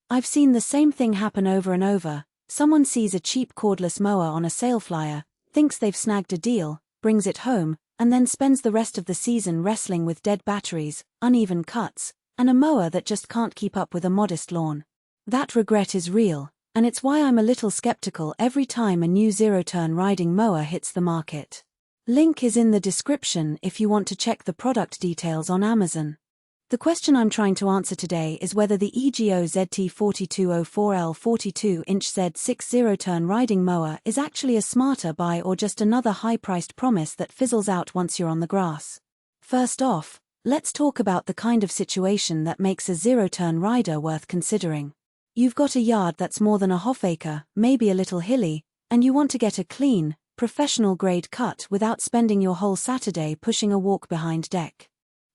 I've seen the same thing happen over and over. Someone sees a cheap cordless mower on a sale flyer, thinks they've snagged a deal, brings it home, and then spends the rest of the season wrestling with dead batteries, uneven cuts, and a mower that just can't keep up with a modest lawn. That regret is real, and it's why I'm a little skeptical every time a new zero-turn riding mower hits the market. Link is in the description if you want to check the product details on Amazon. The question I'm trying to answer today is whether the EGO ZT4204L 42-inch Z6 zero-turn riding mower is actually a smarter buy or just another high-priced promise that fizzles out once you're on the grass. First off, let's talk about the kind of situation that makes a zero-turn rider worth considering. You've got a yard that's more than a half acre, maybe a little hilly, and you want to get a clean, professional-grade cut without spending your whole Saturday pushing a walk-behind deck.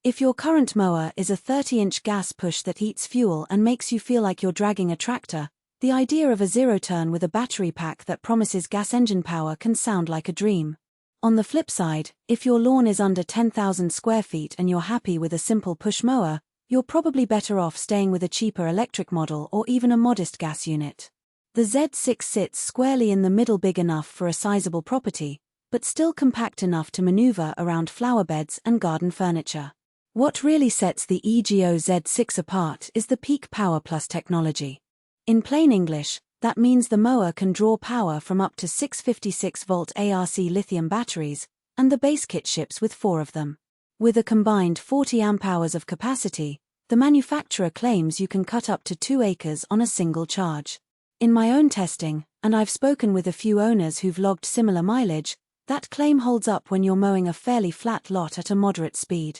If your current mower is a 30-inch gas push that eats fuel and makes you feel like you're dragging a tractor, the idea of a zero-turn with a battery pack that promises gas engine power can sound like a dream. On the flip side, if your lawn is under 10,000 square feet and you're happy with a simple push mower, you're probably better off staying with a cheaper electric model or even a modest gas unit. The Z6 sits squarely in the middle, big enough for a sizable property, but still compact enough to maneuver around flower beds and garden furniture. What really sets the EGO Z6 apart is the Peak Power Plus technology. In plain English, that means the mower can draw power from up to 656-volt ARC lithium batteries, and the base kit ships with 4 of them. With a combined 40 amp-hours of capacity, the manufacturer claims you can cut up to 2 acres on a single charge. In my own testing, and I've spoken with a few owners who've logged similar mileage, that claim holds up when you're mowing a fairly flat lot at a moderate speed.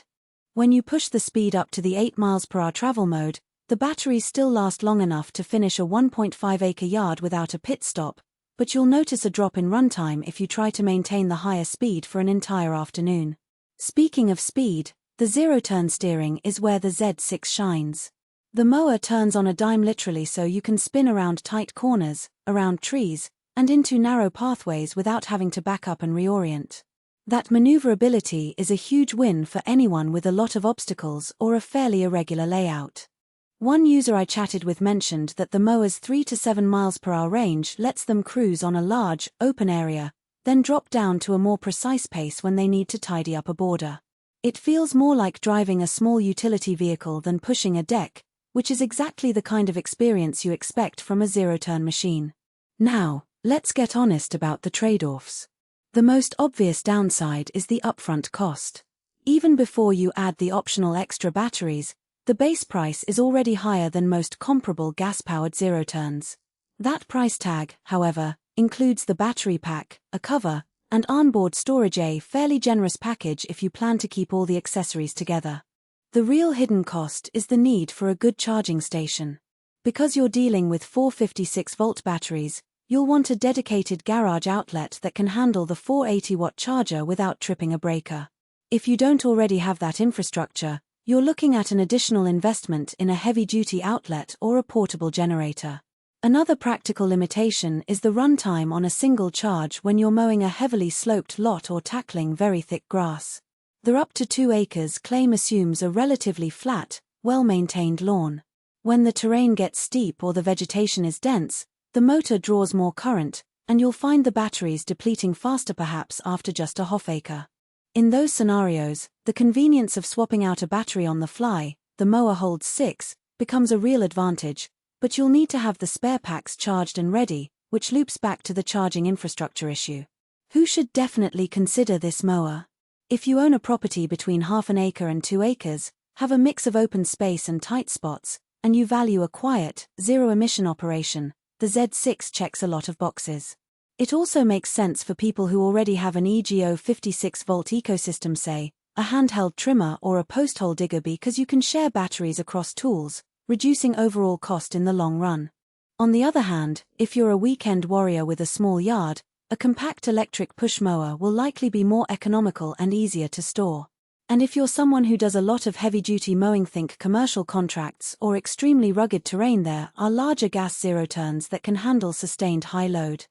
When you push the speed up to the 8 mph travel mode, the batteries still last long enough to finish a 1.5-acre yard without a pit stop, but you'll notice a drop in runtime if you try to maintain the higher speed for an entire afternoon. Speaking of speed, the zero-turn steering is where the Z6 shines. The mower turns on a dime literally, so you can spin around tight corners, around trees, and into narrow pathways without having to back up and reorient. That maneuverability is a huge win for anyone with a lot of obstacles or a fairly irregular layout. One user I chatted with mentioned that the mower's 3 to 7 mph range lets them cruise on a large, open area, then drop down to a more precise pace when they need to tidy up a border. It feels more like driving a small utility vehicle than pushing a deck, which is exactly the kind of experience you expect from a zero-turn machine. Now, let's get honest about the trade-offs. The most obvious downside is the upfront cost. Even before you add the optional extra batteries, the base price is already higher than most comparable gas-powered zero-turns. That price tag, however, includes the battery pack, a cover, and onboard storage, a fairly generous package if you plan to keep all the accessories together. The real hidden cost is the need for a good charging station. Because you're dealing with 456-volt batteries, you'll want a dedicated garage outlet that can handle the 480-watt charger without tripping a breaker. If you don't already have that infrastructure, you're looking at an additional investment in a heavy-duty outlet or a portable generator. Another practical limitation is the runtime on a single charge when you're mowing a heavily sloped lot or tackling very thick grass. The up to 2 acres claim assumes a relatively flat, well-maintained lawn. When the terrain gets steep or the vegetation is dense, the motor draws more current, and you'll find the batteries depleting faster, perhaps after just a half acre. In those scenarios, the convenience of swapping out a battery on the fly, the mower holds 6, becomes a real advantage, but you'll need to have the spare packs charged and ready, which loops back to the charging infrastructure issue. Who should definitely consider this mower? If you own a property between half an acre and 2 acres, have a mix of open space and tight spots, and you value a quiet, zero-emission operation, the Z6 checks a lot of boxes. It also makes sense for people who already have an EGO 56-volt ecosystem, say, a handheld trimmer or a post-hole digger, because you can share batteries across tools, reducing overall cost in the long run. On the other hand, if you're a weekend warrior with a small yard, a compact electric push mower will likely be more economical and easier to store. And if you're someone who does a lot of heavy-duty mowing, think commercial contracts or extremely rugged terrain, there are larger gas zero-turns that can handle sustained high load.